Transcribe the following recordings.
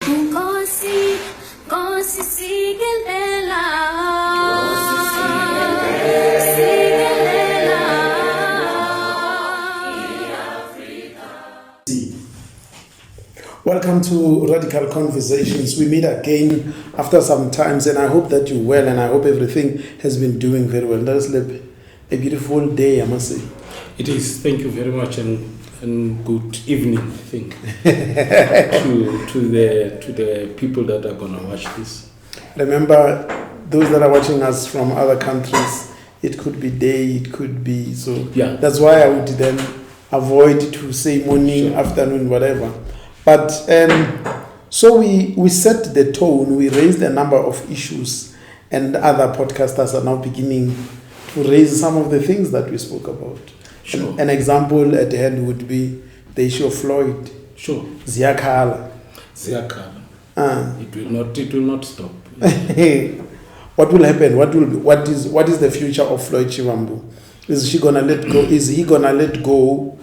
Nkosi, Nkosi sikelela. Welcome to Radical Conversations. We meet again after some times, and I hope that you're well, and I hope everything has been doing very well. That is a beautiful day, I must say. It is. Thank you very much, and good evening, I think, to the people that are going to watch this. Remember, those that are watching us from other countries, it could be day, it could be so. Yeah. That's why I would then avoid to say morning, afternoon, whatever. But so we set the tone, we raised a number of issues, and other podcasters are now beginning to raise some of the things that we spoke about. Sure. An example at hand would be the issue of Floyd. Sure. Ziyakhala. It will not stop. What will happen? What is the future of Floyd Shivambu? Is he gonna let go? Is he gonna let go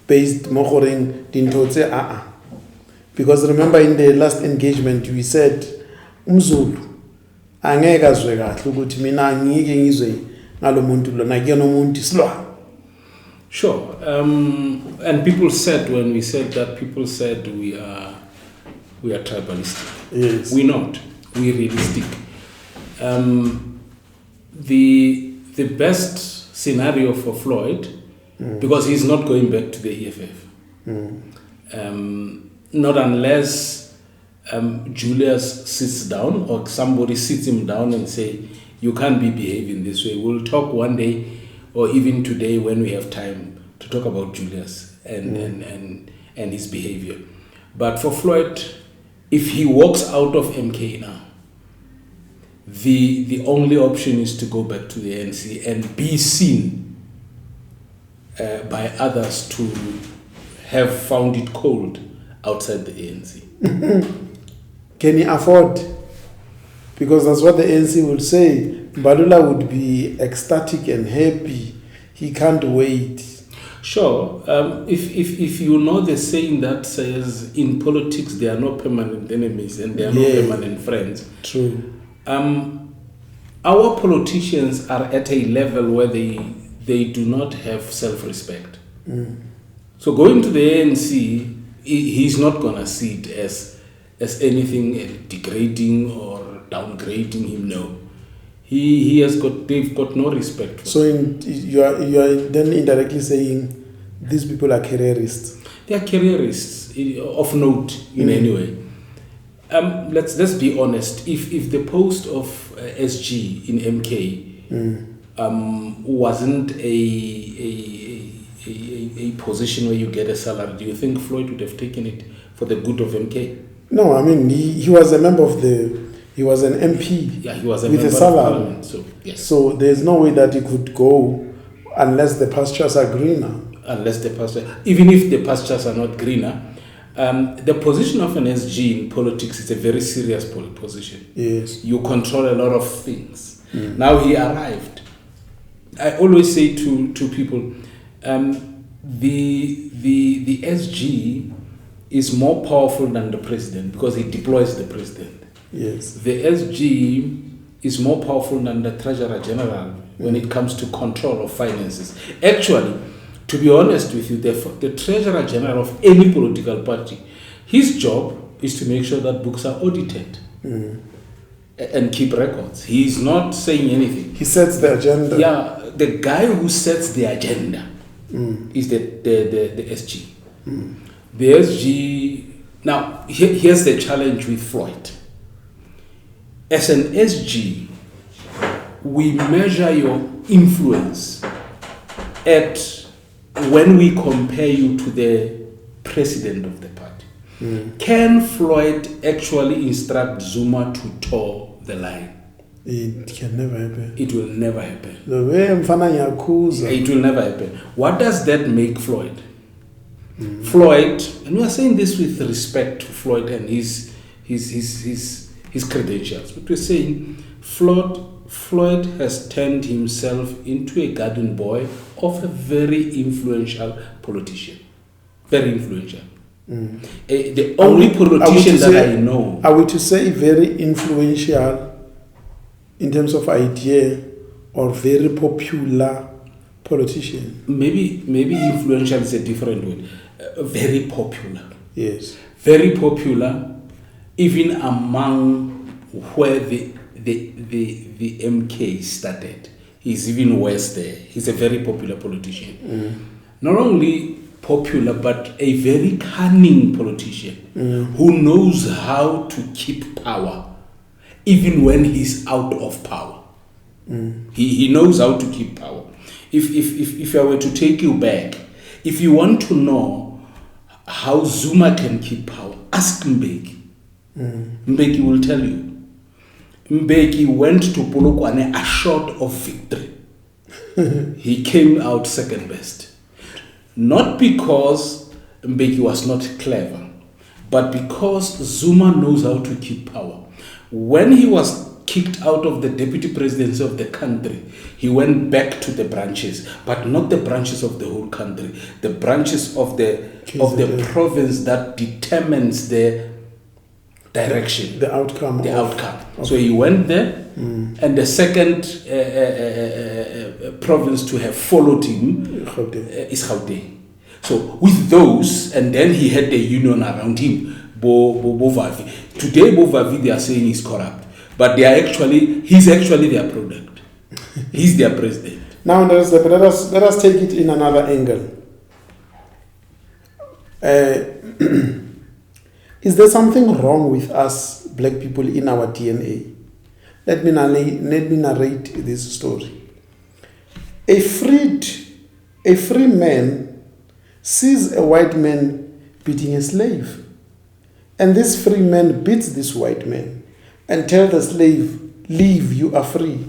based mohoring dintotse Because remember in the last engagement we said umZulu angeke azwe kahle ukuthi mina ngike ngizwe ngalomuntu lo nakuyena umuntu isilwa. Sure. And people said, when we said that, people said we are tribalistic. Yes. We're not. We're realistic. The best scenario for Floyd, because he's not going back to the EFF, not unless Julius sits down or somebody sits him down and say, you can't be behaving this way. We'll talk one day or even today when we have time to talk about Julius and his behavior. But for Floyd, if he walks out of MK now, the only option is to go back to the ANC and be seen by others to have found it cold outside the ANC. Can he afford? Because that's what the ANC will say. Balula would be ecstatic and happy. He can't wait. Sure. If you know the saying that says in politics there are no permanent enemies and there are no permanent friends. True. Our politicians are at a level where they do not have self-respect. So going to the ANC, he's not going to see it as anything degrading or downgrading him. No. They've got no respect for So you are then indirectly saying these people are careerists. They are careerists of note in any way. Let's be honest. If the post of SG in MK wasn't a position where you get a salary, do you think Floyd would have taken it for the good of MK? No, I mean he was a member of he was an MP. Yeah, he was a with member a salary. of parliament. So yes. So there's no way that he could go unless the pastures are greener. Even if the pastures are not greener, the position of an SG in politics is a very serious position. Yes. You control a lot of things. Now he arrived. I always say to people, the SG is more powerful than the president because he deploys the president. Yes. The SG is more powerful than the Treasurer General when it comes to control of finances. Actually, to be honest with you, the Treasurer General of any political party, his job is to make sure that books are audited and keep records. He is not saying anything. He sets the agenda. Yeah, the guy who sets the agenda is the SG. The SG. Now, here's the challenge with Floyd. As an SG, we measure your influence at when we compare you to the president of the party. Can Floyd actually instruct Zuma to toe the line? It can never happen. It will never happen. The way It will never happen. What does that make Floyd? Floyd, and we are saying this with respect to Floyd and his credentials, but we're saying Floyd has turned himself into a garden boy of a very influential politician. Very influential. The only politician that I know. Are we to say very influential in terms of idea or very popular politician? Maybe influential is a different word. Very popular. Yes. Very popular, even among where the MK started. He's even worse there. He's a very popular politician. Not only popular, but a very cunning politician who knows how to keep power, even when he's out of power. He knows how to keep power. If I were to take you back, if you want to know how Zuma can keep power, ask Mbeki. Mbeki will tell you. Mbeki went to Polokwane assured of victory. He came out second best. Not because Mbeki was not clever, but because Zuma knows how to keep power. When he was kicked out of the deputy presidency of the country, he went back to the branches, but not the branches of the whole country, the branches of the province that determines the direction, the outcome. So he went there, and the second province to have followed him is Gauteng. So with those, and then he had the union around him, Bovavi. Today Bovavi, they are saying he's corrupt, but he's actually their product. He's their president. Now let us take it in another angle. Is there something wrong with us black people in our DNA? Let me narrate this story. A free man sees a white man beating a slave. And this free man beats this white man and tells the slave, "Leave, you are free."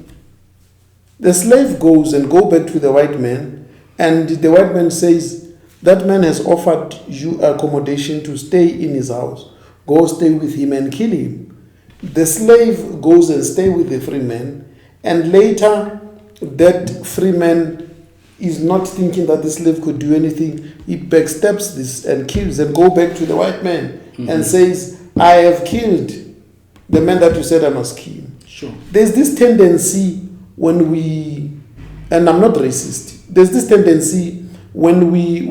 The slave goes back to the white man, and the white man says, "That man has offered you accommodation to stay in his house. Go stay with him and kill him." The slave goes and stays with the free man, and later that free man is not thinking that the slave could do anything. He backstabs this and kills and go back to the white man and says, "I have killed the man that you said I must kill." Sure. There's this tendency when we, and I'm not racist, there's this tendency when we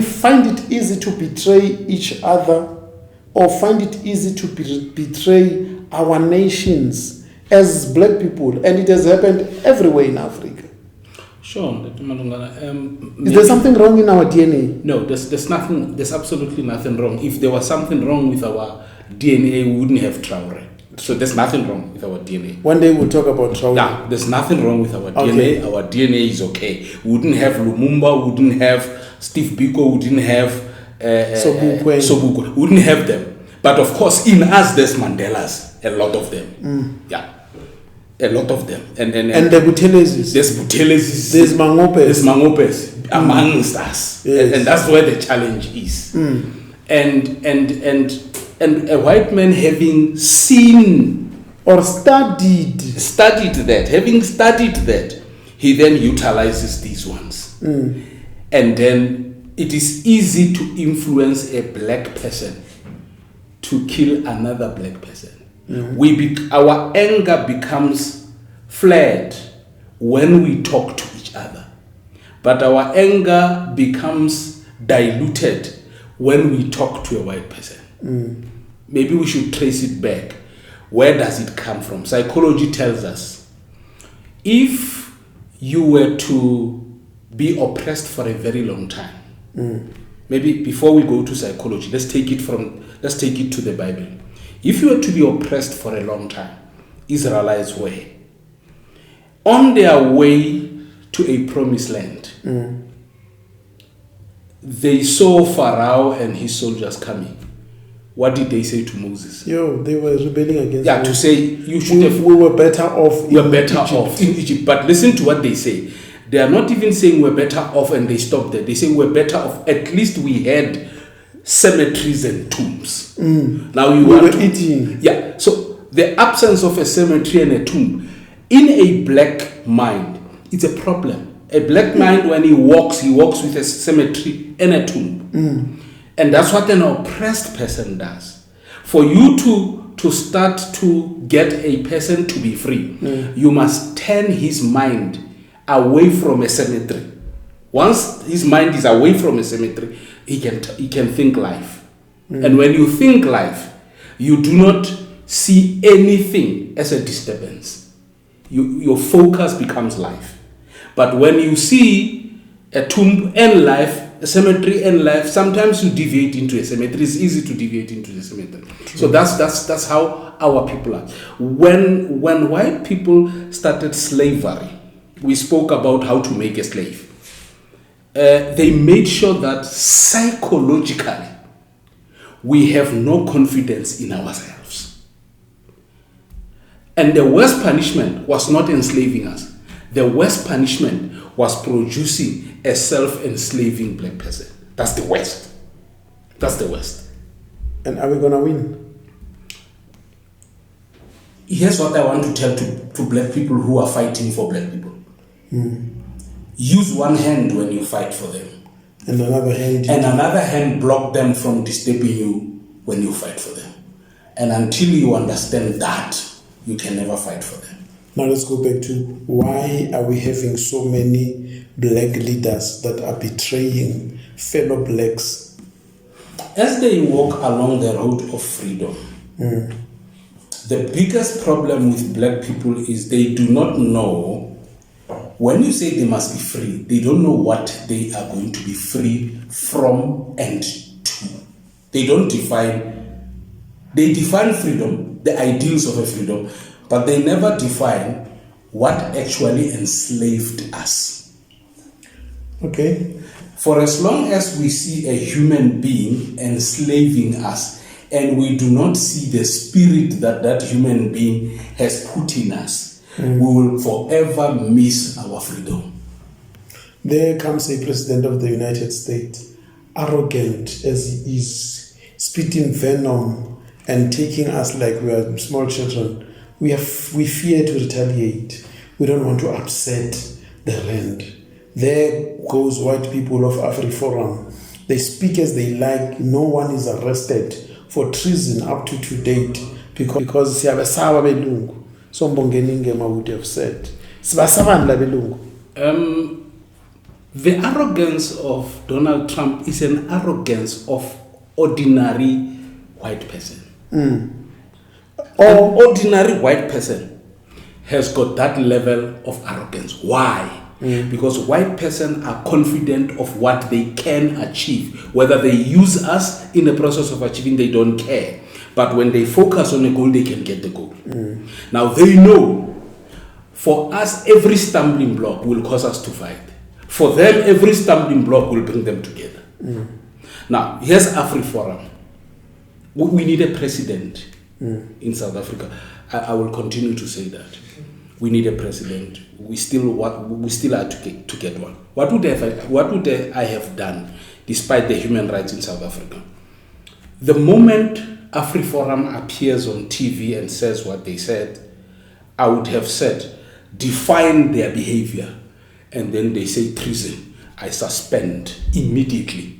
find it easy to betray each other or find it easy to betray our nations as black people, and it has happened everywhere in Africa. Sure. Is there something wrong in our DNA? No, there's nothing. There's absolutely nothing wrong. If there was something wrong with our DNA, we wouldn't have Traore. So there's nothing wrong with our DNA. One day we'll talk about Traore. No, there's nothing wrong with our DNA. Okay. Our DNA is okay. We wouldn't have Lumumba. We wouldn't have Steve Biko. We wouldn't have Sobukwe. We wouldn't have them. But of course, in us, there's Mandelas. A lot of them. Yeah. A lot of them. And the Buthelezis. There's Buthelezis. There's Mangopes. There's Mangopes amongst us. Yes. And that's where the challenge is. And a white man having seen or studied that, he then utilizes these ones. And then it is easy to influence a black person to kill another black person. Our anger becomes flared when we talk to each other, but our anger becomes diluted when we talk to a white person. Maybe we should trace it back. Where does it come from? Psychology tells us if you were to be oppressed for a very long time, maybe before we go to psychology, let's take it to the Bible. If you were to be oppressed for a long time, Israelites were on their way to a promised land. They saw Pharaoh and his soldiers coming. What did they say to Moses? They were rebelling against him. To say you should have. We were better off. We were better off in Egypt. But listen to what they say. They are not even saying we're better off and they stopped there. They say we're better off. At least we had cemeteries and tombs. Now we were eating. Yeah. So the absence of a cemetery and a tomb in a black mind, it's a problem. A black mind, when he walks with a cemetery and a tomb. And that's what an oppressed person does. For you to start to get a person to be free, you must turn his mind away from a cemetery. Once his mind is away from a cemetery, he can think life. And when you think life, you do not see anything as a disturbance. Your focus becomes life. But when you see a tomb and life, a cemetery and life, sometimes you deviate into a cemetery. It's easy to deviate into the cemetery. So that's how our people are. When white people started slavery, we spoke about how to make a slave. They made sure that psychologically we have no confidence in ourselves. And the worst punishment was not enslaving us. The worst punishment was producing a self-enslaving black person. That's the worst. That's the worst. And are we going to win? Here's what I want to tell to black people who are fighting for black people. Use one hand when you fight for them. And another hand. And another hand block them from disturbing you when you fight for them. And until you understand that, you can never fight for them. Now let's go back to why are we having so many black leaders that are betraying fellow blacks? As they walk along the road of freedom, the biggest problem with black people is they do not know. When you say they must be free, they don't know what they are going to be free from and to. They don't define. They define freedom, the ideals of a freedom, but they never define what actually enslaved us. Okay. For as long as we see a human being enslaving us, and we do not see the spirit that that human being has put in us, we will forever miss our freedom. There comes a president of the United States, arrogant as he is, spitting venom and taking us like we are small children. We fear to retaliate. We don't want to upset the rand. There goes white people of AfriForum. They speak as they like. No one is arrested for treason up to date because siyabasaba belungu. Sombongeningema would have said. Sibasabandla belungu. The arrogance of Donald Trump is an arrogance of ordinary white person. An ordinary white person has got that level of arrogance. Why? Because white person are confident of what they can achieve. Whether they use us in the process of achieving, they don't care. But when they focus on a goal, they can get the goal. Now they know, for us, every stumbling block will cause us to fight. For them, every stumbling block will bring them together. Now, here's AfriForum. We need a president in South Africa. I will continue to say that. We need a president. We still are to get one. What would I have done despite the human rights in South Africa? The moment AfriForum appears on TV and says what they said, I would have said, define their behavior. And then they say treason. I suspend immediately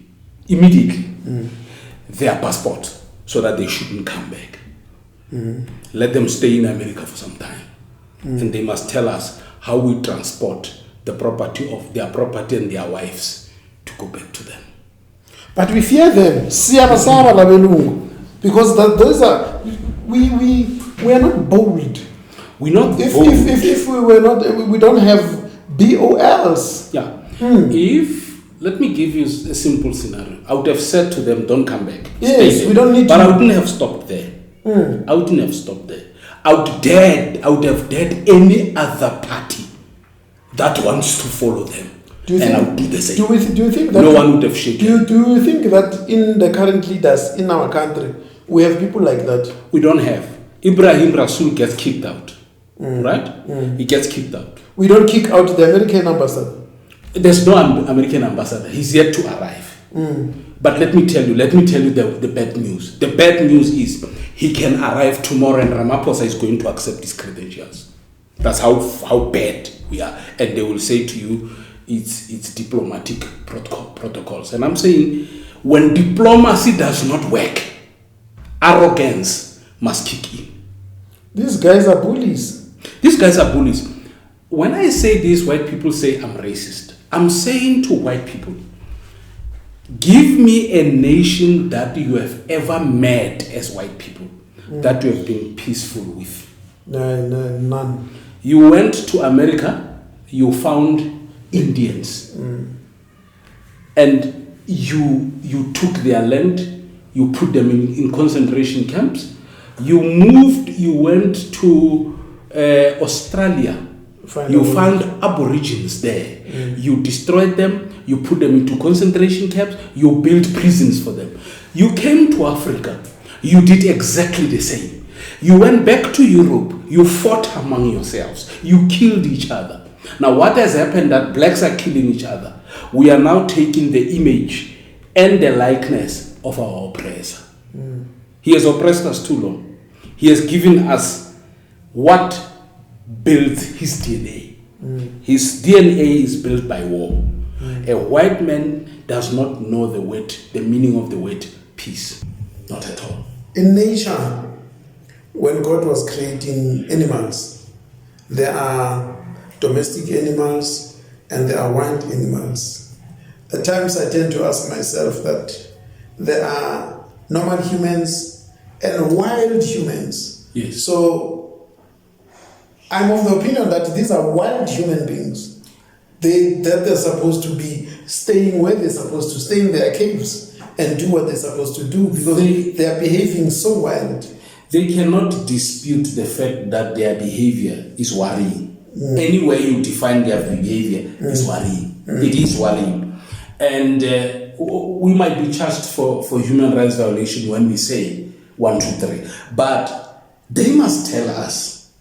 their passport so that they shouldn't come back. Let them stay in America for some time. And they must tell us how we transport the property of their property and their wives to go back to them. But we fear them. Because those are we are not bold. We're not bold. If we were not, we don't have BOLs. Yeah. Let me give you a simple scenario. I would have said to them, don't come back. Yes, we don't need but to. I wouldn't have stopped there. I wouldn't have stopped there. I would have dared any other party that wants to follow them. I would do the same. Do you think that no one would have shaken? Do you think that in the current leaders in our country, we have people like that? We don't have. Ibrahim Rasool gets kicked out. Right? He gets kicked out. We don't kick out the American ambassador. There's no American ambassador. He's yet to arrive. But let me tell you the bad news. The bad news is he can arrive tomorrow and Ramaphosa is going to accept his credentials. That's how bad we are. And they will say to you, it's diplomatic protocols. And I'm saying when diplomacy does not work, arrogance must kick in. These guys are bullies. These guys are bullies. When I say this, white people say I'm racist. I'm saying to white people, give me a nation that you have ever met as white people, that you have been peaceful with. No, none. You went to America, you found Indians. And you took their land, you put them in concentration camps. You went to Australia. You found aborigines there. You destroyed them, you put them into concentration camps, you built prisons for them. You came to Africa, you did exactly the same. You went back to Europe, you fought among yourselves, you killed each other. Now what has happened that blacks are killing each other? We are now taking the image and the likeness of our oppressor. He has oppressed us too long. He has given us what built his DNA. His DNA is built by war. A white man does not know the meaning of the word peace. Not at all. In nature, when God was creating animals, there are domestic animals and there are wild animals. At times I tend to ask myself that there are normal humans and wild humans. Yes. So I'm of the opinion that these are wild human beings. They're supposed to be staying where they're supposed to stay in their caves and do what they're supposed to do because they are behaving so wild. They cannot dispute the fact that their behavior is worrying. Any way you define their behavior is worrying. It is worrying. And we might be charged for human rights violation when we say 1, 2, 3. But they must tell us,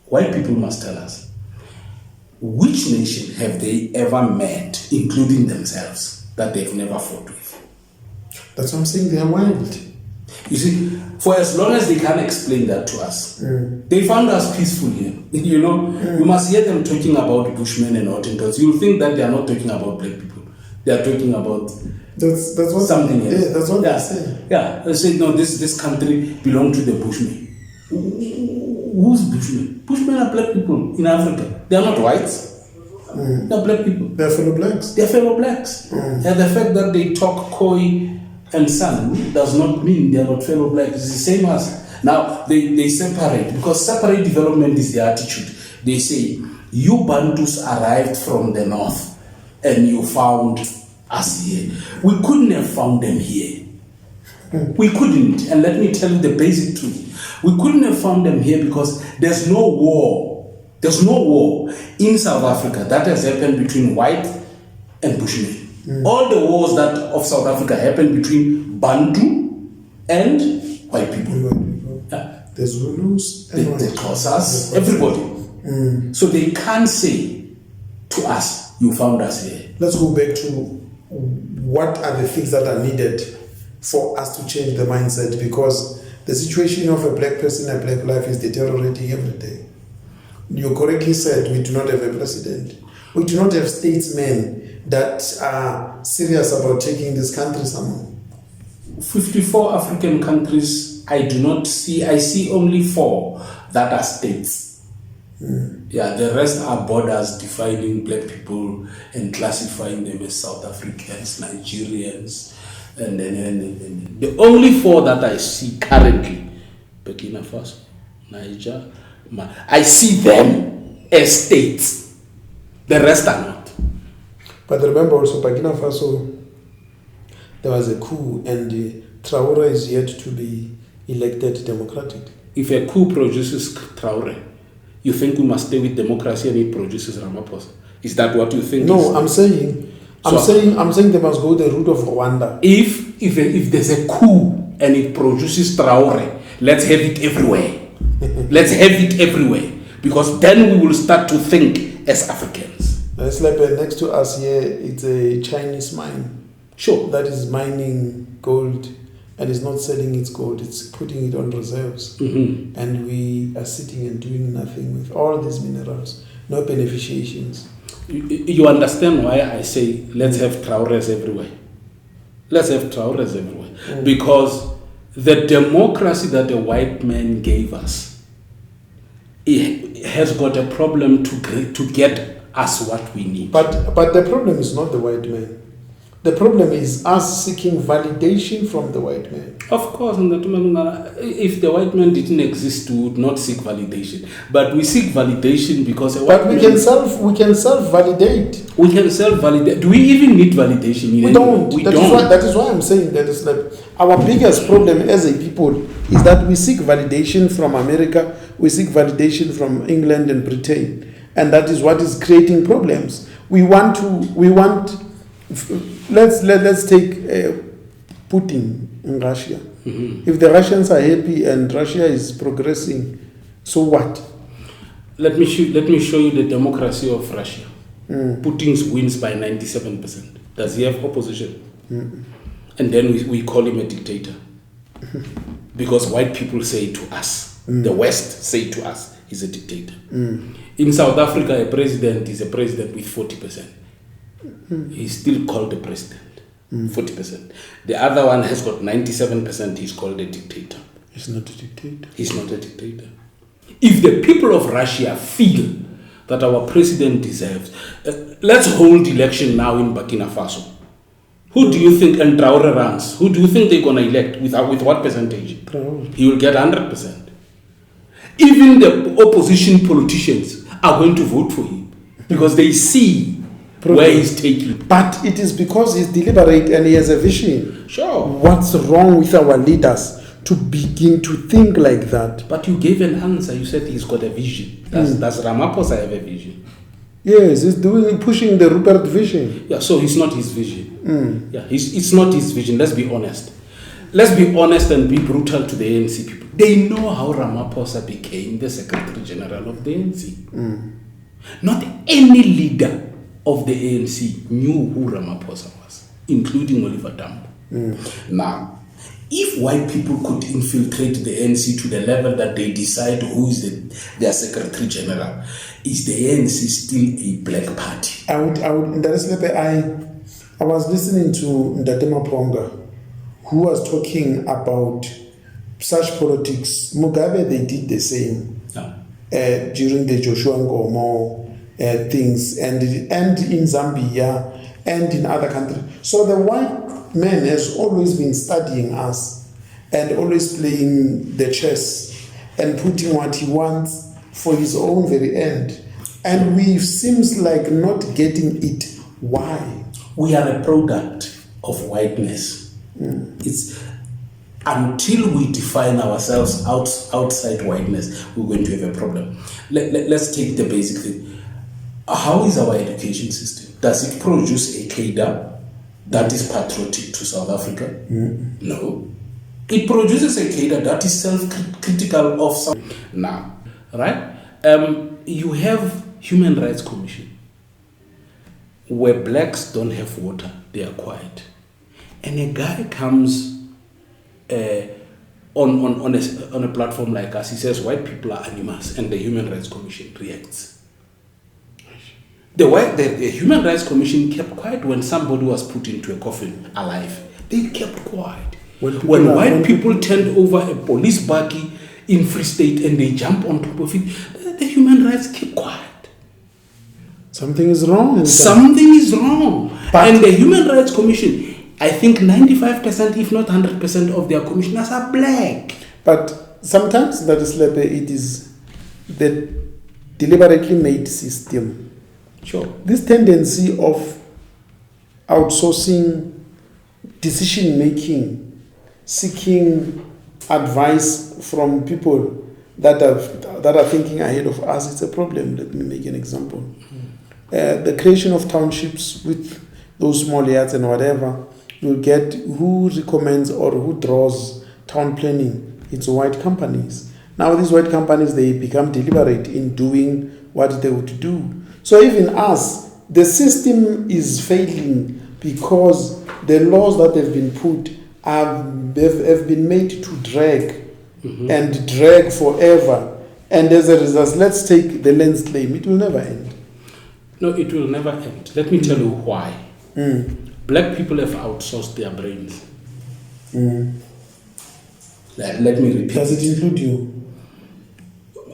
white people must tell us, which nation have they ever met, including themselves, that they've never fought with? That's what I'm saying, they are wild. You see, for as long as they can't explain that to us, they found us peaceful here. You know, you must hear them talking about Bushmen and Hottentots. You'll think that they are not talking about black people. They are talking about that's what, something else. Yeah, that's what they say. Yeah, they say, no, this country belongs to the Bushmen. Who's Bushmen? Bushmen are black people in Africa. They are not whites. They are black people. They are fellow blacks. They are fellow blacks. And the fact that they talk Khoi and San does not mean they are not fellow blacks. It's the same as. Now, they separate, because separate development is their attitude. They say, you Bantus arrived from the north and you found us here. We couldn't have found them here. We couldn't. And let me tell you the basic truth. We couldn't have found them here because there's no war. There's no war in South Africa that has happened between white and Bushmen. All the wars of South Africa happened between Bantu and white people. Yeah. The Zulus, the Xhosas, everybody. So they can't say to us, you found us here. Let's go back to what are the things that are needed for us to change the mindset, because the situation of a black person, a black life is deteriorating every day. You correctly said we do not have a president. We do not have statesmen that are serious about taking this country somewhere. 54 African countries, I see only 4 that are states. Yeah, the rest are borders dividing black people and classifying them as South Africans, Nigerians, and then the only 4 that I see currently, Burkina Faso, Niger, I see them as states. The rest are not. But remember also, Burkina Faso, there was a coup and Traoré is yet to be elected democratic. If a coup produces Traoré, you think we must stay with democracy and it produces Ramaphosa? Is that what you think? No, I'm saying they must go the route of Rwanda. If there's a coup and it produces Traoré, let's have it everywhere. Let's have it everywhere, because then we will start to think as Africans. It's like next to us here, it's a Chinese mine. Sure. That is mining gold and is not selling its gold, it's putting it on reserves. And we are sitting and doing nothing with all these minerals, no beneficiations. You understand why I say let's have Traorés everywhere? Let's have Traores everywhere. Because the democracy that the white man gave us, it has got a problem to get us what we need. But the problem is not the white man. The problem is us seeking validation from the white man. Of course, if the white man didn't exist, we would not seek validation. But we seek validation because But we can self-validate. We can self-validate. Do we even need validation? We don't. That is why I'm saying that is like our biggest problem as a people is that we seek validation from America, we seek validation from England and Britain, and that is what is creating problems. Let's take Putin in Russia. Mm-hmm. If the Russians are happy and Russia is progressing, so what? Let me show you the democracy of Russia. Putin wins by 97%. Does he have opposition? And then we call him a dictator. Because white people say to us, the West say to us, he's a dictator. In South Africa, a president is a president with 40%. He's still called a president. 40%. The other one has got 97%, he's called a dictator. He's not a dictator. He's not a dictator. If the people of Russia feel that our president deserves, let's hold election now in Burkina Faso. Who do you think, and Traore runs, who do you think they're going to elect with what percentage? Traore. He will get 100%. Even the opposition politicians are going to vote for him because they see where he's taking. But it is because he's deliberate and he has a vision. Sure. What's wrong with our leaders to begin to think like that? But you gave an answer. You said he's got a vision. Does Ramaphosa have a vision? Yes, he's pushing the Rupert vision. Yeah, so it's not his vision. Yeah, it's not his vision. Let's be honest. Let's be honest and be brutal to the ANC people. They know how Ramaphosa became the Secretary General of the ANC. Not any leader of the ANC knew who Ramaphosa was, including Oliver Tambo. Now, if white people could infiltrate the ANC to the level that they decide who is their Secretary General, is the ANC still a black party? I was listening to Ndate Maponga, who was talking about such politics. Mugabe, they did the same during the Joshua Ngomo things, and in Zambia and in other countries. So the white man has always been studying us and always playing the chess and putting what he wants for his own very end. And we seems like not getting it. Why? We are a product of whiteness. It's until we define ourselves outside whiteness, we're going to have a problem. Let's take the basic thing. How is our education system? Does it produce a cadre that is patriotic to South Africa? No. It produces a cadre that is self-critical of some. Now, right? You have Human Rights Commission. Where blacks don't have water, they are quiet. And a guy comes on a platform like us, he says white people are animals, and the Human Rights Commission reacts. The Human Rights Commission kept quiet when somebody was put into a coffin alive. They kept quiet. When white people turned over a police buggy in Free State and they jump on top of it, the human rights keep quiet. Something is wrong. Something is wrong. And the Human Rights Commission, I think 95%, if not 100% of their commissioners are black. But sometimes that is like it is the deliberately made system. Sure. This tendency of outsourcing decision making, seeking advice from people that are thinking ahead of us, it's a problem. Let me make an example. The creation of townships with those small yards and whatever, you'll get who recommends or who draws town planning. It's white companies. Now these white companies, they become deliberate in doing what they would do. So even us, the system is failing because the laws that have been put have been made to drag and drag forever. And as a result, let's take the land claim. It will never end. No, it will never end. Let me tell you why. Black people have outsourced their brains. Let me repeat. Does it include you?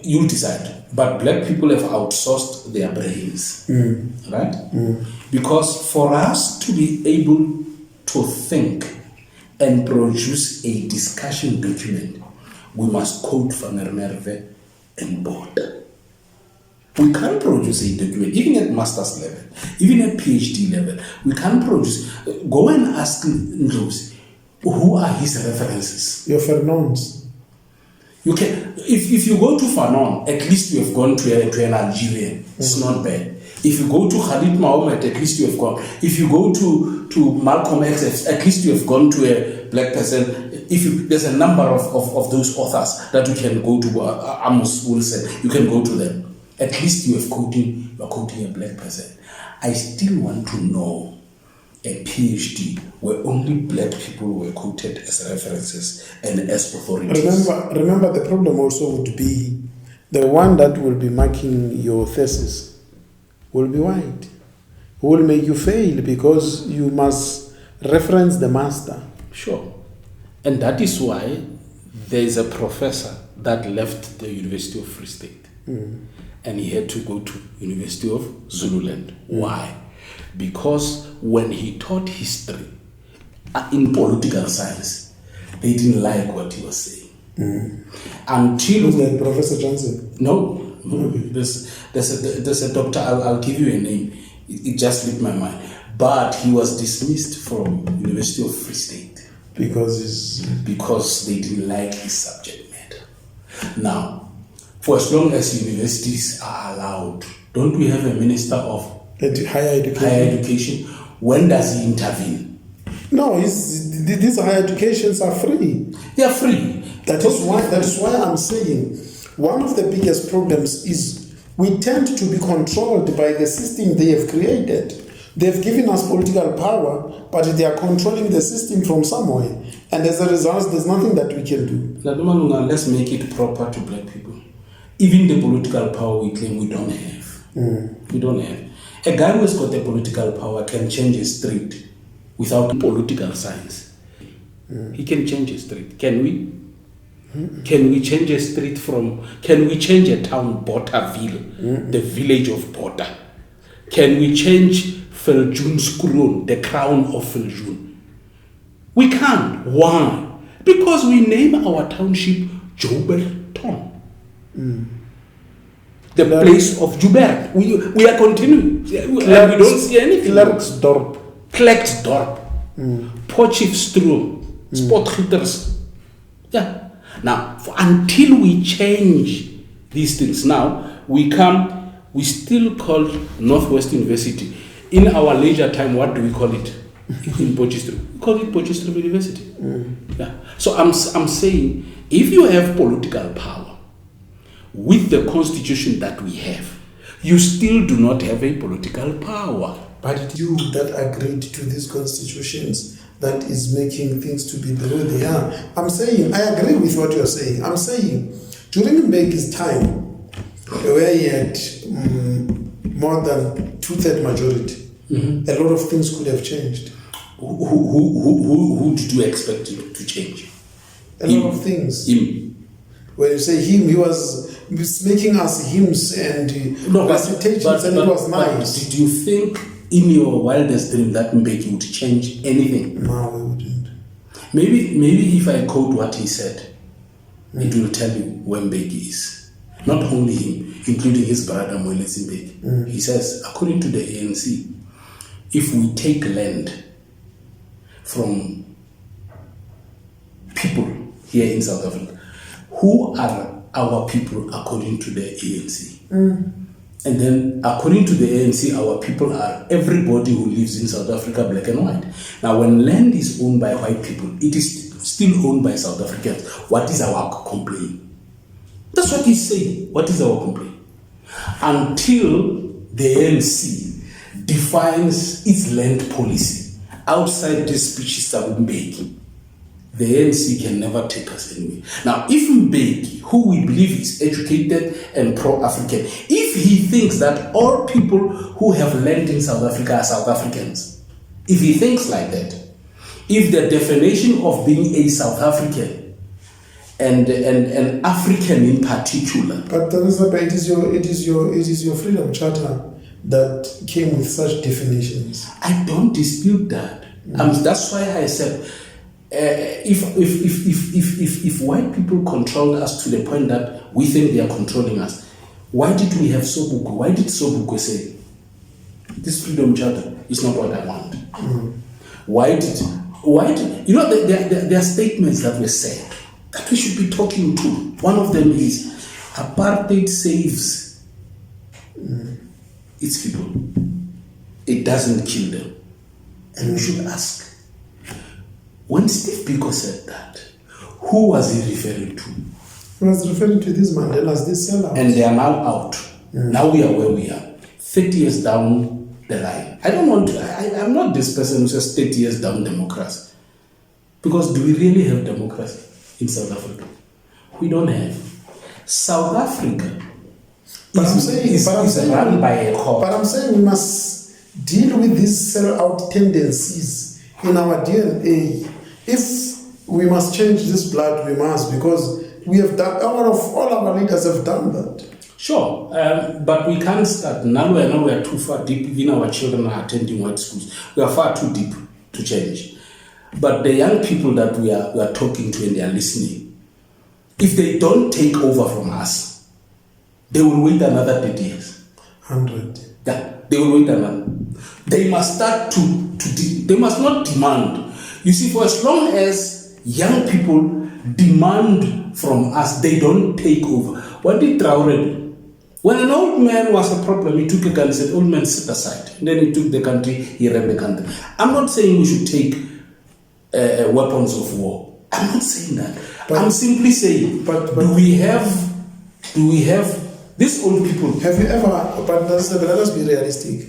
You'll decide. But black people have outsourced their brains. Right? Because for us to be able to think and produce a discussion document, we must quote Van der Merwe and Botha. We can't produce a document, even at master's level, even at PhD level. We can't produce. Go and ask Ndlozi, who are his references? Your Fernons. You can, if you go to Fanon, at least you have gone to an Algerian. It's not bad. If you go to Khalid Mohammed, at least you have gone. If you go to Malcolm X, at least you have gone to a black person. There's a number of those authors that you can go to. Amos Wilson, you can go to them. At least you are quoting a black person. I still want to know a PhD where only black people were quoted as references and as authorities. Remember, the problem also would be the one that will be marking your thesis will be white. Will make you fail because you must reference the master. Sure. And that is why there is a professor that left the University of Free State. And he had to go to University of Zululand. Why? Because when he taught history in political science, they didn't like what he was saying. Until Was that Professor Johnson? No. There's a doctor. I'll give you a name. It just slipped my mind. But he was dismissed from University of Free State because they didn't like his subject matter. Now, for as long as universities are allowed, don't we have a minister of higher education? When does he intervene? No, these higher educations are free. They are free. That is why I'm saying one of the biggest problems is we tend to be controlled by the system they have created. They've given us political power, but they are controlling the system from somewhere. And as a result, there's nothing that we can do. Let's make it proper to black people. Even the political power we claim we don't have. We don't have. A guy who has got the political power can change a street without political science. He can change a street. Can we? Can we change a street can we change a town, Bothaville, the village of Botha? Can we change Viljoen's crown, the crown of Viljoen? We can't. Why? Because we name our township Joburg. The place of Joburg. We are continuing. We don't see anything. Klerksdorp. Potchefstroom. Spotgieters. Yeah. Now, until we change these things, now we still call Northwest University. In our leisure time, what do we call it? In Potchefstroom. We call it Potchefstroom University. Yeah. So I'm saying, if you have political power, with the constitution that we have, you still do not have a political power. But it's you that agreed to these constitutions that is making things to be the way they are. I'm saying, I agree with what you're saying. I'm saying, during Mbeki's time, where he had more than 2/3 majority, a lot of things could have changed. Who did you expect to change? A lot of things. Him. When you say him, he was making us hymns and recitations, and it was nice. Did you think in your wildest dream that Mbeki would change anything? No, we wouldn't. Maybe if I quote what he said, it will tell you where Mbeki is. Not only him, including his brother Moeletsi Mbeki. He says, according to the ANC, if we take land from people here in South Africa, who are our people according to the ANC? And then according to the ANC, our people are everybody who lives in South Africa, black and white. Now, when land is owned by white people, it is still owned by South Africans. What is our complaint? That's what he's saying. What is our complaint? Until the ANC defines its land policy outside this speech of Mbeki, the ANC can never take us anywhere. Now, if Mbeki, who we believe is educated and pro-African, if he thinks that all people who have land in South Africa are South Africans, If he thinks like that, if the definition of being a South African and African in particular. But it is your freedom charter that came with such definitions. I don't dispute that. That's why I said, if white people controlled us to the point that we think they are controlling us, why did we have Sobukwe? Why did Sobukwe say, this freedom charter is not what I want? Why did you know, there are statements that were said that we should be talking to. One of them is, apartheid saves its people. It doesn't kill them. And we should ask, when Steve Biko said that, who was he referring to? He was referring to these Mandelas, these sellouts. And they are now out. Now we are where we are. 30 years down the line. I'm not this person who says 30 years down democracy. Because do we really have democracy in South Africa? We don't have. South Africa is run by a court. But I'm saying we must deal with these sell-out tendencies in our DNA. If we must change this blood, we must, because we have done, all our leaders have done that. Sure, but we can't start. Now we are too far deep. Even our children are attending white schools. We are far too deep to change. But the young people that we are talking to and they are listening, if they don't take over from us, they will wait another 30 years. 100. Yeah, they will wait another. They must start they must not demand. You see, for as long as young people demand from us, they don't take over. What did Traore do? When an old man was a problem, he took a gun and said, old man, sit aside. And then he took the country, he ran the country. I'm not saying we should take weapons of war. I'm not saying that. But I'm simply saying, do we have these old people? Have you ever, but let us be realistic.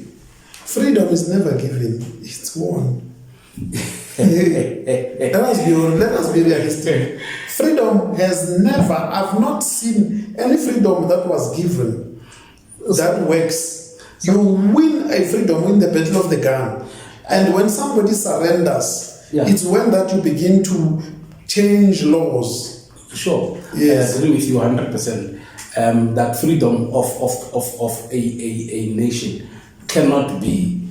Freedom is never given, it's won. Let us be realistic. Freedom has never, I've not seen any freedom that was given that works. You win a freedom, win the battle of the gun. And when somebody surrenders, it's when that you begin to change laws. Sure, yes. I agree with you 100%. That freedom of a nation cannot be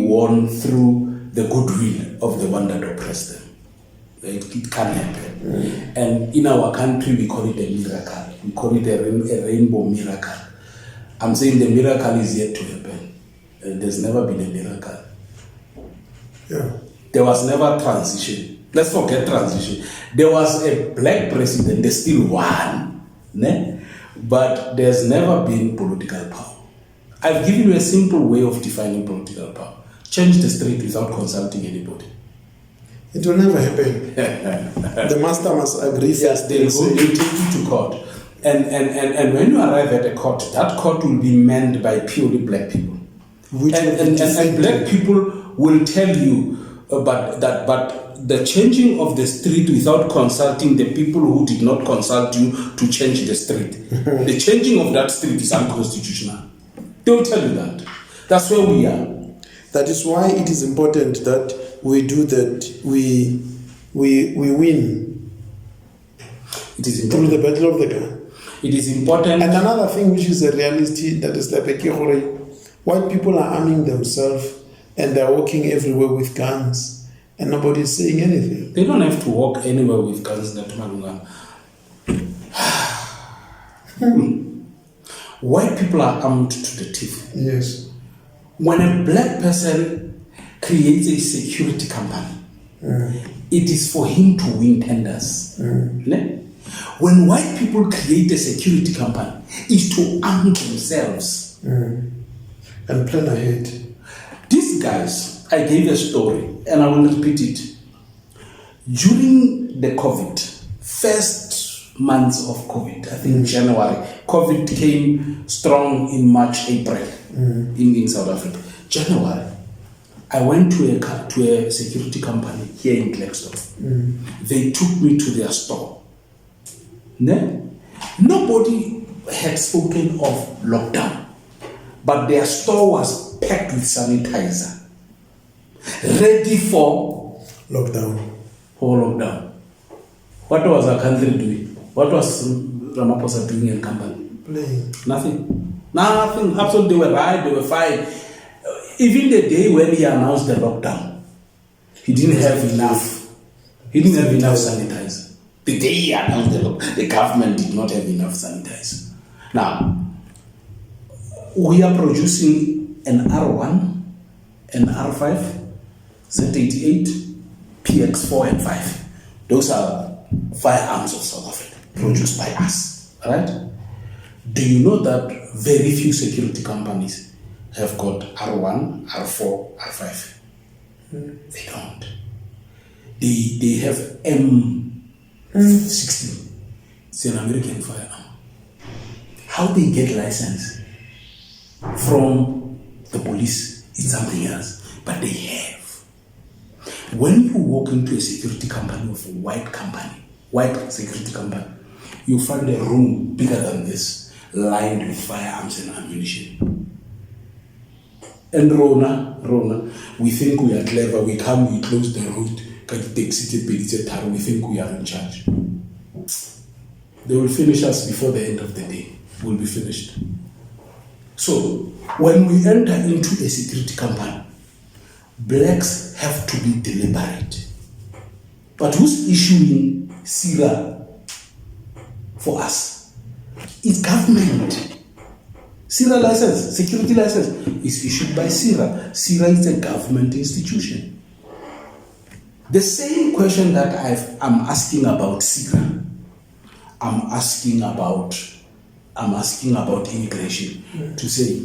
won through the goodwill of the one that oppressed them. It can't happen. And in our country, we call it a miracle. We call it a rainbow miracle. I'm saying the miracle is yet to happen. There's never been a miracle. Yeah. There was never transition. Let's forget transition. There was a black president, they still won. Ne? But there's never been political power. I've given you a simple way of defining political power. Change the street without consulting anybody. It will never happen. The master must agree first. They'll take you to court. And when you arrive at a court, that court will be manned by purely black people. And black people will tell you but the changing of the street without consulting the people who did not consult you to change the street. The changing of that street is unconstitutional. They will tell you that. That's where we are. That is why it is important that we do that. We win. It is important. Through the battle of the gun. It is important. And another thing which is a reality that is like white people are arming themselves and they are walking everywhere with guns and nobody is saying anything. They don't have to walk anywhere with guns. White people are armed to the teeth. Yes. When a black person creates a security company, it is for him to win tenders. When white people create a security company, it's to arm themselves. And plan ahead. These guys, I gave a story and I will repeat it. During the first months of COVID, I think January, COVID came strong in March, April in South Africa. January, I went to a security company here in Blackstone. They took me to their store. Nobody had spoken of lockdown, but their store was packed with sanitizer, ready for Lockdown. lockdown. What was our country doing? What was Ramaphosa doing in company? Playing. Nothing. Absolutely, they were right, they were fine. Even the day when he announced the lockdown, he didn't have enough. He didn't have enough sanitizer. The day he announced the lockdown, the government did not have enough sanitizer. Now, we are producing an R1, an R5, Z88, PX4 and 5. Those are firearms of South Africa, produced by us. Right? Do you know that very few security companies have got R1, R4, R5? They don't. They have M16. It's an American firearm. How they get license from the police is something else, but they have. When you walk into a security company of a white security company, you find a room bigger than this, lined with firearms and ammunition. And Rona, we think we are clever. We come, we close the road, we think we are in charge. They will finish us before the end of the day. We'll be finished. So, when we enter into a security company, blacks have to be deliberate. But who's issuing SIRA for us? It's government. SIRA license, security license, is issued by SIRA. SIRA is a government institution. The same question that I'm asking about SIRA, I'm asking about immigration. To say,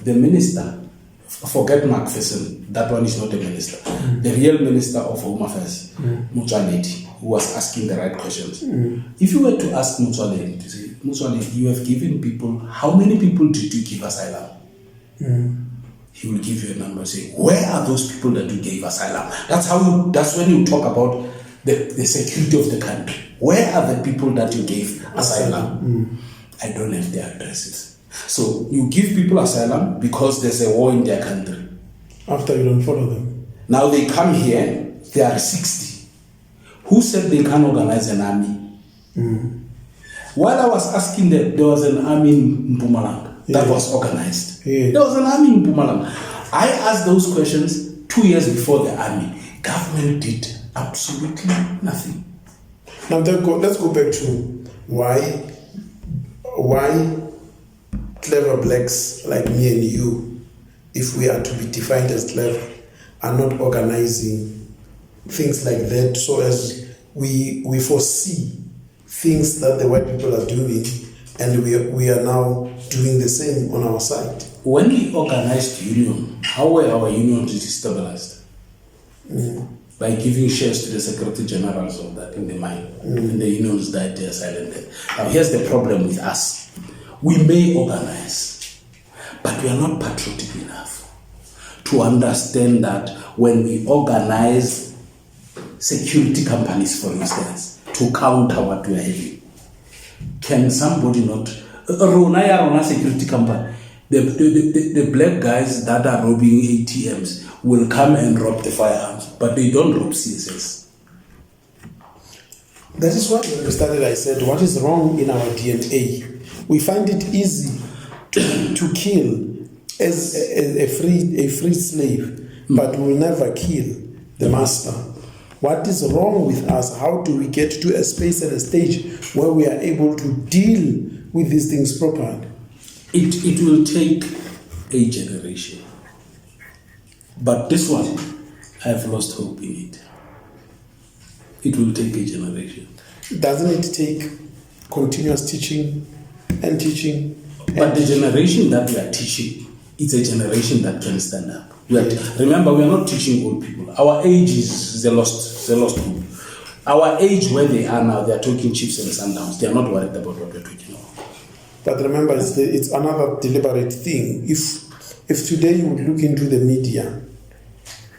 the minister, forget Macpherson, that one is not a minister. The real minister of Home Affairs, Motsoaledi, who was asking the right questions. If you were to ask Motsoaledi, to say, Motsoaledi, you have given people, how many people did you give asylum? He will give you a number, say, where are those people that you gave asylum? That's when you talk about the security of the country. Where are the people that you gave asylum? I don't have their addresses. So you give people asylum because there's a war in their country. After you don't follow them. Now they come here, they are 60. Who said they can't organize an army? While I was asking them, there was an army in Mpumalanga that was organized. There was an army in Mpumalanga. I asked those questions 2 years before the army. Government did absolutely nothing. Now let's go back to why clever blacks like me and you, if we are to be defined as clever, are not organizing things like that, so as we foresee things that the white people are doing, and we are now doing the same on our side. When we organized union, how were our unions destabilized? By giving shares to the secretary generals of that in the mine, and the unions died their silent death. Now here's the problem with us. We may organize, but we are not patriotic enough to understand that when we organize security companies, for instance, to counter what we are having, can somebody not... Rona security company, the black guys that are robbing ATMs will come and rob the firearms, but they don't rob CSS. That is what when we started, I said, what is wrong in our DNA? We find it easy to kill as a free slave, but we'll never kill the master. What is wrong with us? How do we get to a space and a stage where we are able to deal with these things properly? It will take a generation. But this one, I have lost hope in it. It will take a generation. Doesn't it take continuous teaching and teaching? But the generation that we are teaching, it's a generation that can stand up. Remember, we are not teaching old people. Our age is the lost group. Our age, where they are now, they are talking chiefs and sundowns. They are not worried about what we're talking about. But remember, it's another deliberate thing. If today you would look into the media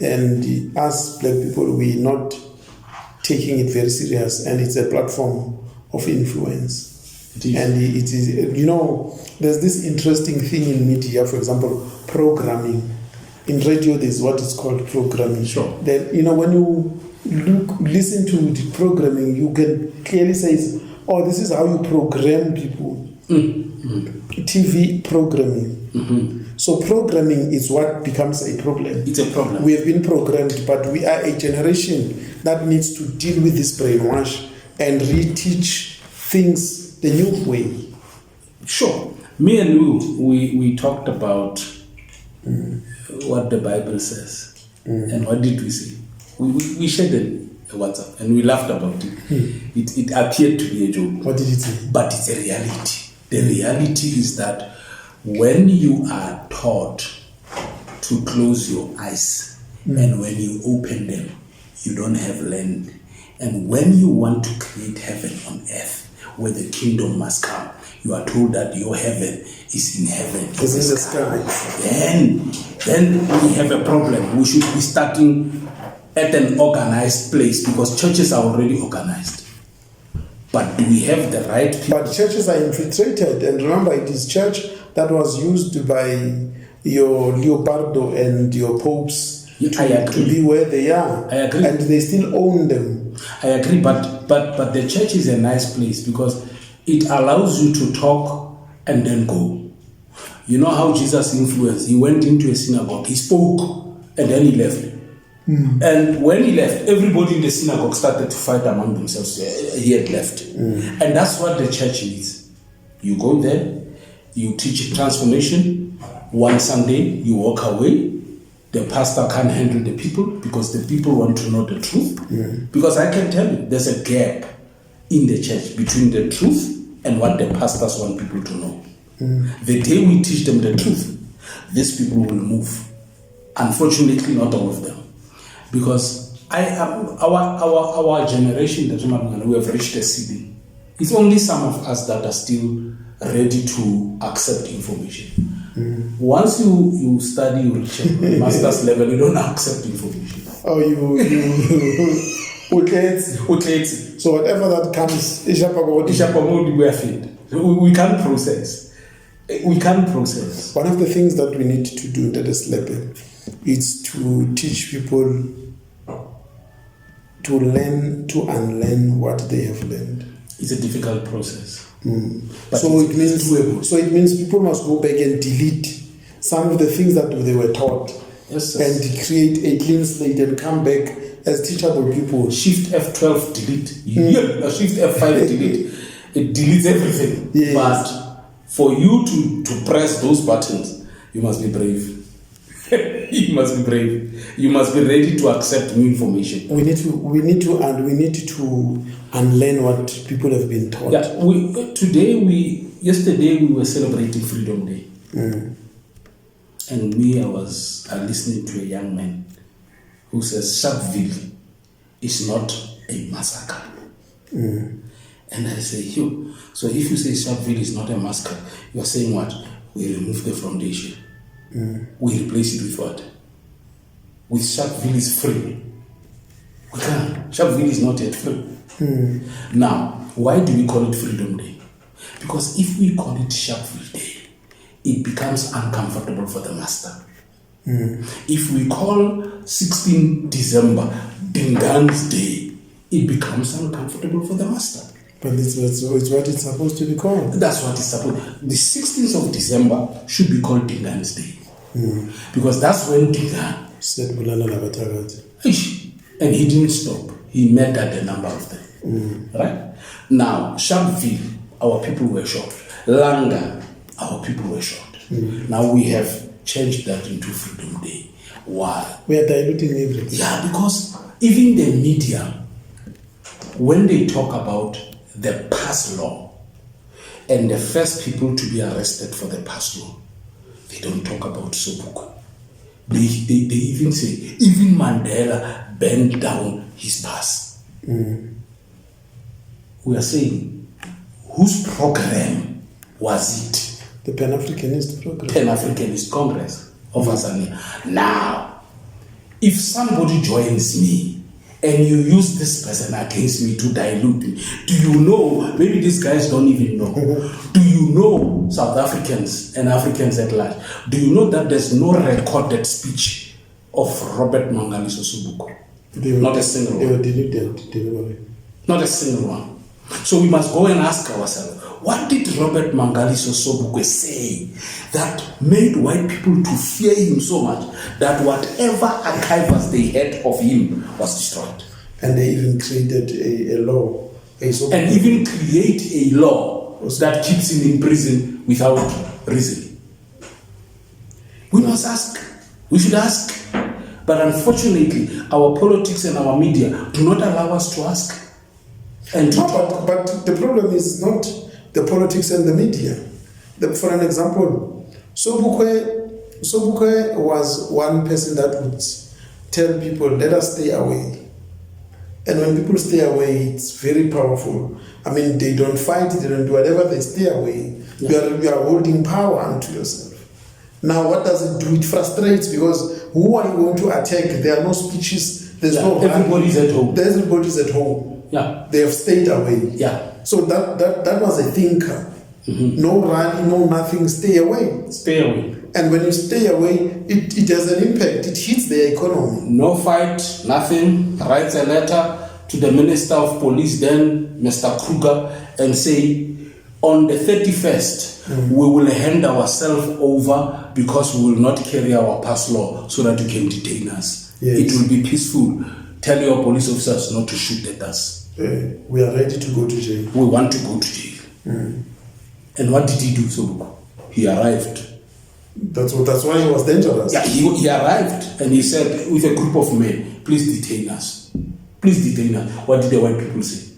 and us black people, we're not taking it very serious, and it's a platform of influence. And it is, there's this interesting thing in media, for example, programming. In radio, there's what is called programming. Sure. Then, when you listen to the programming, you can clearly say, oh, this is how you program people. TV programming. So programming is what becomes a problem. It's a problem. We have been programmed, but we are a generation that needs to deal with this brainwash and reteach things the new way. Sure. Me and you, we talked about what the Bible says. And what did we say? We shared a WhatsApp and we laughed about it. It appeared to be a joke. What did it say? But it's a reality. The reality is that when you are taught to close your eyes and when you open them, you don't have land. And when you want to create heaven on earth, where the kingdom must come, you are told that your heaven is in heaven. It's in the sky. Then we have a problem. We should be starting at an organized place because churches are already organized. But do we have the right people? But churches are infiltrated. And remember, it is church that was used by your Leopardo and your popes to be where they are. I agree. And they still own them. I agree, but the church is a nice place because it allows you to talk and then go. You know how Jesus influenced? He went into a synagogue, he spoke, and then he left. And when he left, everybody in the synagogue started to fight among themselves. He had left. And that's what the church needs. You go there, you teach transformation. One Sunday, you walk away. The pastor can't handle the people because the people want to know the truth. Because I can tell you, there's a gap in the church between the truth and what the pastors want people to know. The day we teach them the truth, these people will move. Unfortunately, not all of them. Because our generation, we have reached a ceiling. It's only some of us that are still ready to accept information. Once you study, you reach a master's level, you don't accept information. Oh, so whatever that comes, we are fed. We can't process. We can't process. One of the things that we need to do at this level is to teach people to learn to unlearn what they have learned. It's a difficult process. So it means people must go back and delete some of the things that they were taught. Yes, and create a clean slate and come back as teachable people. Shift F12 delete. Shift F5 delete. It deletes everything. Yes. But for you to press those buttons, you must be brave. You must be brave. You must be ready to accept new information. We need to unlearn what people have been taught. Yeah, yesterday we were celebrating Freedom Day. And I was listening to a young man who says Sharpeville is not a massacre. And I say, so if you say Sharpeville is not a massacre, you are saying what? We remove the foundation. We replace it with what? With Sharpeville is free. We can't. Sharpeville is not yet free. Now, why do we call it Freedom Day? Because if we call it Sharpeville Day, it becomes uncomfortable for the master. If we call 16 December Dingan's Day, it becomes uncomfortable for the master. But it's what it's supposed to be called. That's what it's supposed. The 16th of December should be called Dingan's Day. Because that's when Dingan said Bulala Labatagati. And he didn't stop. He murdered a number of them. Right? Now, Sharpeville, our people were shot. Langa, our people were shot. Now we have changed that into Freedom Day. Why? We are diluting everything. Yeah, because even the media, when they talk about the pass law and the first people to be arrested for the pass law, they don't talk about Sobukwe. They even say, even Mandela bent down his pass. We are saying, whose program was it? The Pan-Africanist program. Pan-Africanist Congress of Azania. Now, if somebody joins me and you use this person against me to dilute me. Do you know, maybe these guys don't even know, do you know, South Africans and Africans at large, do you know that there's no recorded speech of Robert Mangaliso Sobukwe? Not a single one. They were deleted. Not a single one. So we must go and ask ourselves, what did Robert Mangaliso Sobukwe say that made white people to fear him so much that whatever archives they had of him was destroyed? And they even created a law. And even create a law that keeps him in prison without reason. We must ask. We should ask. But unfortunately, our politics and our media do not allow us to ask. And to talk. But the problem is not the politics and the media. For an example, Sobukwe was one person that would tell people, let us stay away. And when people stay away, it's very powerful. I mean, they don't fight, they don't do whatever, they stay away. Yeah. You are holding power unto yourself. Now, what does it do? It frustrates, because who are you going to attack? There are no speeches. There's no. Everybody's at home. Everybody's at home. Yeah. They have stayed away. Yeah. So that was a thinker. Mm-hmm. No rally, no nothing. Stay away. Stay away. And when you stay away, it has an impact. It hits the economy. No fight, nothing. Writes a letter to the Minister of Police, then Mr. Kruger, and say, on the 31st, we will hand ourselves over because we will not carry our pass law so that you can detain us. Yes. It will be peaceful. Tell your police officers not to shoot at us. We are ready to go to jail. We want to go to jail. And what did he do, Sobukwe? He arrived. That's why he was dangerous. Yeah, he arrived and he said, with a group of men, please detain us. Please detain us. What did the white people say?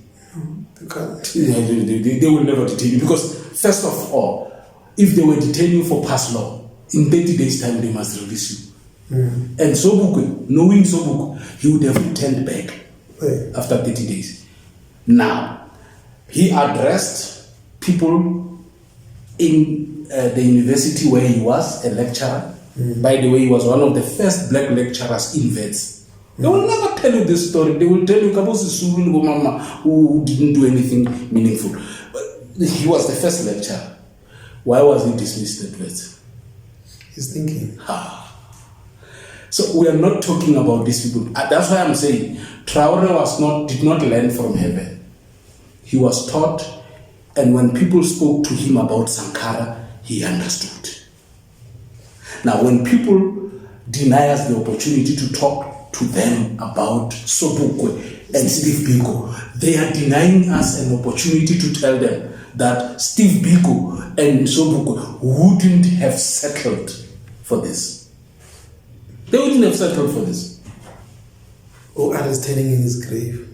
They can't. They will never detain you, because first of all, if they were detaining you for pass law, in 30 days' time they must release you. And Sobukwe, knowing Sobukwe, he would have returned back after 30 days. Now, he addressed people in the university where he was a lecturer. By the way, he was one of the first black lecturers in Wits. They will never tell you this story. They will tell you Kabosi Sulu Mama who didn't do anything meaningful. But he was the first lecturer. Why was he dismissed at Wits? He's thinking. So we are not talking about these people. That's why I'm saying Traore did not learn from heaven. He was taught, and when people spoke to him about Sankara, he understood. Now, when people deny us the opportunity to talk to them about Sobukwe and Steve Biko, they are denying us an opportunity to tell them that Steve Biko and Sobukwe wouldn't have settled for this. They wouldn't have settled for this. Or are he turning in his grave?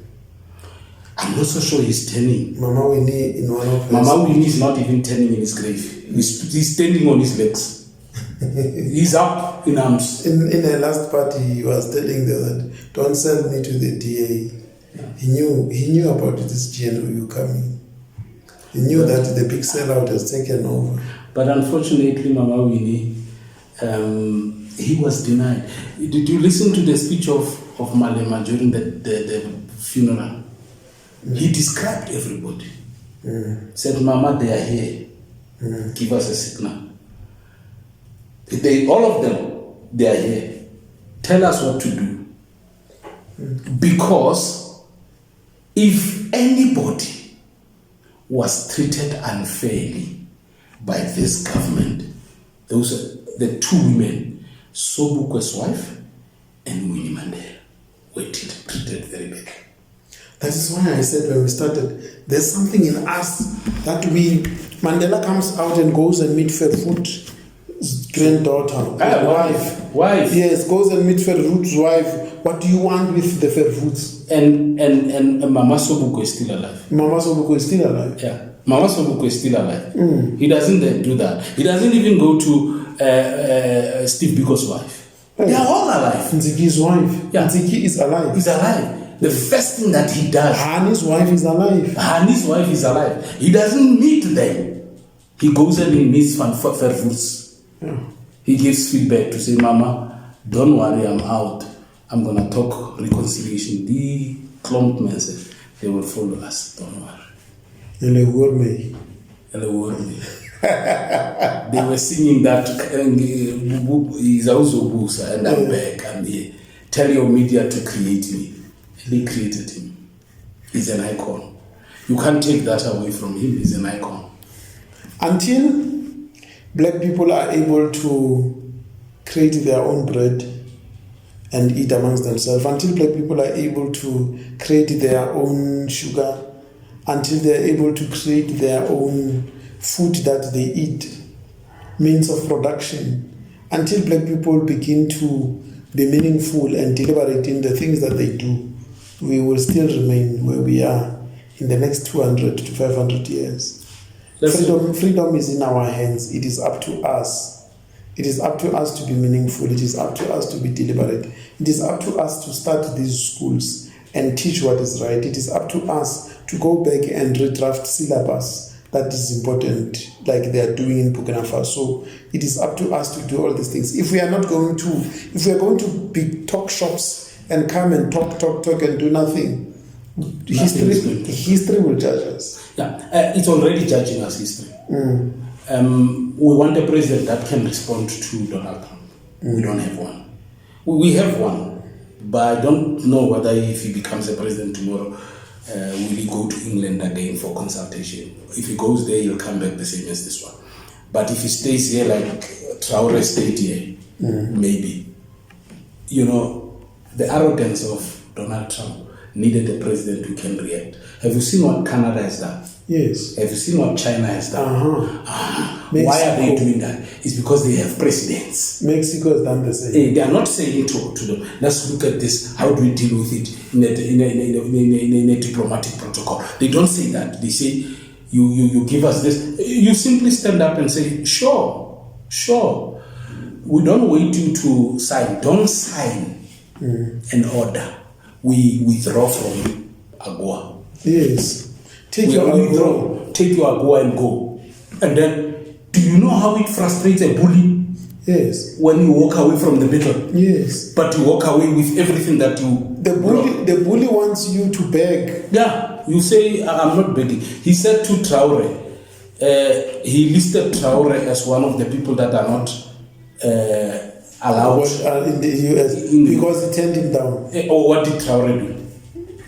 I'm not so sure he's turning. Mama Winnie in one of Mama Winnie is not even turning in his grave. He's standing on his legs. He's up in arms. In the last party, he was telling them that don't sell me to the DA. Yeah. He knew about this GNU coming. He knew that the big sellout has taken over. But unfortunately, Mama Winnie, he was denied. Did you listen to the speech of Malema during the funeral? He described everybody. Said, Mama, they are here. Give us a signal. All of them, they are here. Tell us what to do. Because if anybody was treated unfairly by this government, those are the two women, Sobukwe's wife and Winnie Mandela, were treated very badly. That is why I said when we started, there's something in us that Mandela comes out and goes and meet Fairfoot's granddaughter, wife. Yes, goes and meet Fairfoot's wife. What do you want with the Fairfoots? And Mama Sobukwe is still alive. Mama Sobukwe is still alive. Yeah, Mama Sobukwe is still alive. He doesn't do that. He doesn't even go to Steve Biko's wife. They are all alive. Nziki's wife. Yeah. Nziki is alive. He's alive. The first thing that he does. Hani's wife is alive. Hani's wife is alive. He doesn't meet them. He goes and he meets Fairfoots. Yeah. He gives feedback to say, Mama, don't worry, I'm out. I'm going to talk reconciliation. The Klompmense, they will follow us, don't worry. Ele worme. They were singing that he's also Busa and I'm back and tell your media to create me. They created him. He's an icon. You can't take that away from him. He's an icon. Until black people are able to create their own bread and eat amongst themselves, until black people are able to create their own sugar, until they're able to create their own food that they eat, means of production, until black people begin to be meaningful and deliberate in the things that they do, we will still remain where we are in the next 200 to 500 years. Freedom is in our hands. It is up to us. It is up to us to be meaningful. It is up to us to be deliberate. It is up to us to start these schools and teach what is right. It is up to us to go back and redraft syllabus that is important, like they are doing in Burkina Faso. It is up to us to do all these things. If we are going to big talk shops and come and talk and do nothing, history will judge us. Yeah, it's already judging us, history. We want a president that can respond to Donald Trump. We don't have one. We have one, but I don't know whether if he becomes a president tomorrow, will he go to England again for consultation. If he goes there, he'll come back the same as this one. But if he stays here like Traore stayed here, maybe. You know, the arrogance of Donald Trump needed a president who can react. Have you seen what Canada has done? Yes. Have you seen what China has done? Why are they doing that? It's because they have presidents. Mexico has done the same. They are not saying to them, let's look at this, how do we deal with it in a diplomatic protocol. They don't say that. They say, you give us this. You simply stand up and say, sure. We don't wait you to sign. Don't sign an order. We withdraw from AGOA. Yes. Take your AGOA and go. And then, do you know how it frustrates a bully? Yes. When you walk away from the battle. Yes. But you walk away with everything that you... The bully wants you to beg. Yeah. You say, I'm not begging. He said to Traore, he listed Traore as one of the people that are not allowed in the US because he turned him down. Or what did Traore do?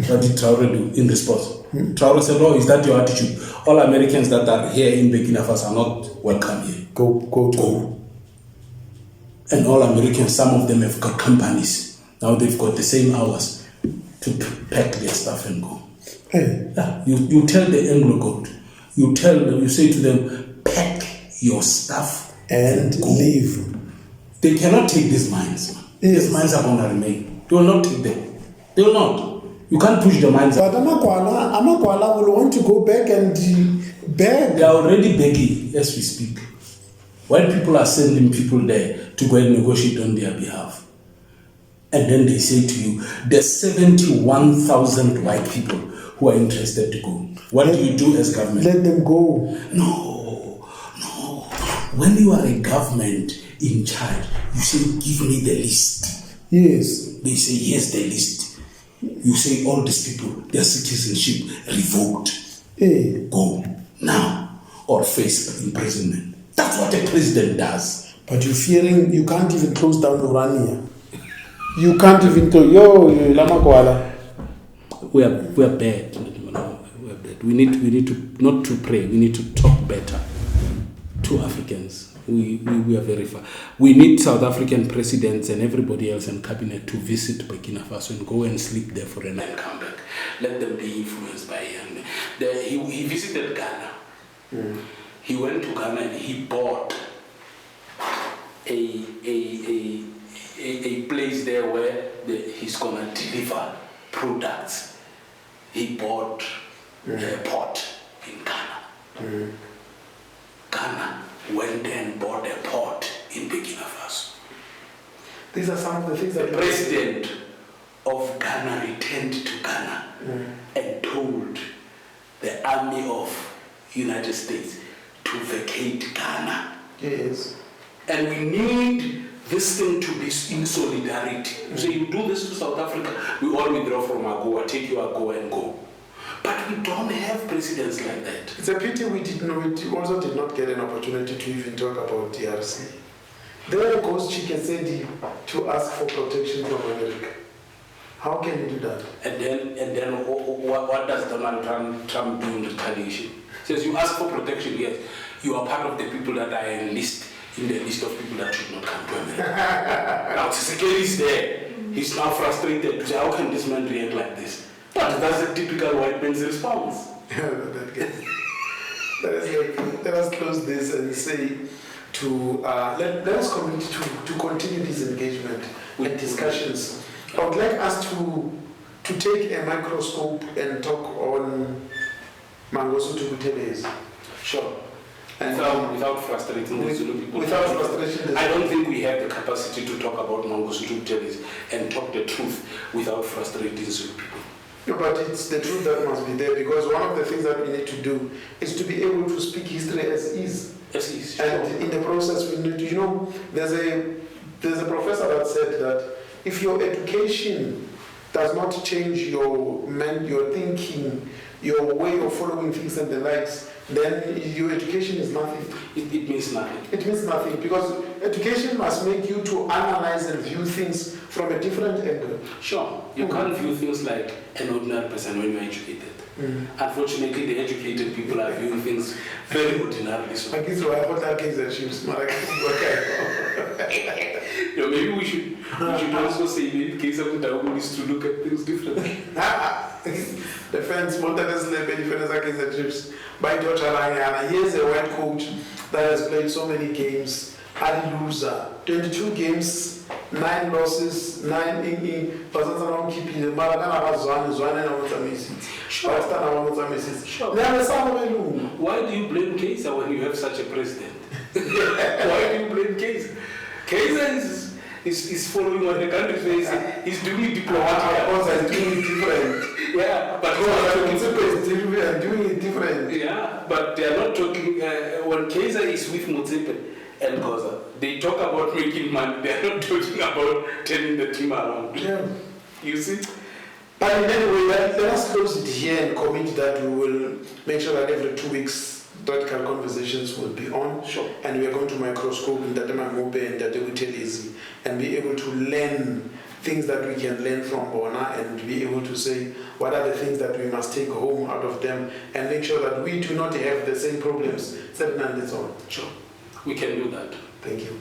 What did Traore do in response? Traore said, is that your attitude? All Americans that are here in Burkina Faso are not welcome here. Go. And all Americans, some of them have got companies. Now they've got the same hours to pack their stuff and go. Hey. Yeah, you tell the Anglo God, you say to them, pack your stuff and leave. They cannot take these mines. Yes. These mines are going to remain. They will not take them. They will not. You can't push the mines out. But Amakwala will want to go back and beg. They are already begging as we speak. White people are sending people there to go and negotiate on their behalf. And then they say to you, there's 71,000 white people who are interested to go. What do you do as government? Let them go. No. When you are a government in charge, you say, give me the list. Yes. They say, here's the list. You say, all these people, their citizenship revoked. Hey. Go now or face imprisonment. That's what a president does. But you're fearing, you can't even close down Urania. You can't even tell, Lamakwala. We are bad. We're bad. We need to not to pray. We need to talk better to Africans. We are very far. We need South African presidents and everybody else in cabinet to visit Burkina Faso and go and sleep there for a night and come back. Let them be influenced by him. He visited Ghana. He went to Ghana and he bought a place there where he's gonna deliver products. He bought a port in Ghana. Ghana went and bought a port in Burkina Faso. These are some of the things that the president of Ghana returned to Ghana and told the army of United States to vacate Ghana. Yes. And we need this thing to be in solidarity. So you do this to South Africa, we all withdraw from AGOA, take your AGOA and go. But we don't have presidents like that. It's a pity we also did not get an opportunity to even talk about DRC. There goes Chikesedi to ask for protection from America. How can you do that? And then what does Donald Trump do in retaliation? Says you ask for protection, yes, you are part of the people that are in the list of people that should not come to America. Now Tshisekedi is there. He's now frustrated to say, how can this man react like this? But that's a typical white man's response. Let us close this and say let us commit to continue this engagement and discussions. I would like us to take a microscope and talk on Mangosuthu Buthelezi. Sure. And without frustrating the Zulu people. Without frustrating I don't think we have the capacity to talk about Mangosuthu Buthelezi and talk the truth without frustrating Zulu people. No, but it's the truth that must be there, because one of the things that we need to do is to be able to speak history as is. As is. Sure. And in the process, we need to, there's a professor that said that if your education does not change your thinking, your way of following things and the likes, then your education is nothing. It means nothing. It means nothing, because education must make you to analyze and view things from a different angle. Sure, you can't view things like an ordinary person when you're educated. Unfortunately, the educated people are viewing things very ordinarily. So. Maybe we should also say maybe case of Utawu is to look at things differently. The fans wanted us to defend against the trips. By Dr. Rayana, here's a white coach that has played so many games. A loser. 22 games, 9 losses, 9 in keeping the Sure. Why do you blame Kaiser when you have such a president? Why do you blame Kaiser? Kaiser is following what the country says. He's doing it diplomatically. He's doing it different. Yeah, but doing it different. Yeah, but they are not talking. When Kaiser is with Motsepe and Koza, they talk about making money. They are not talking about turning the team around. Yeah. You see? But in any way, let us close it here and commit that we will make sure that every 2 weeks Theoretical conversations will be on. Sure. And we are going to microscope in Tatema Mobe and Tatema Buthelezi and be able to learn things that we can learn from Bona and be able to say what are the things that we must take home out of them and make sure that we do not have the same problems. Sure. We can do that. Thank you.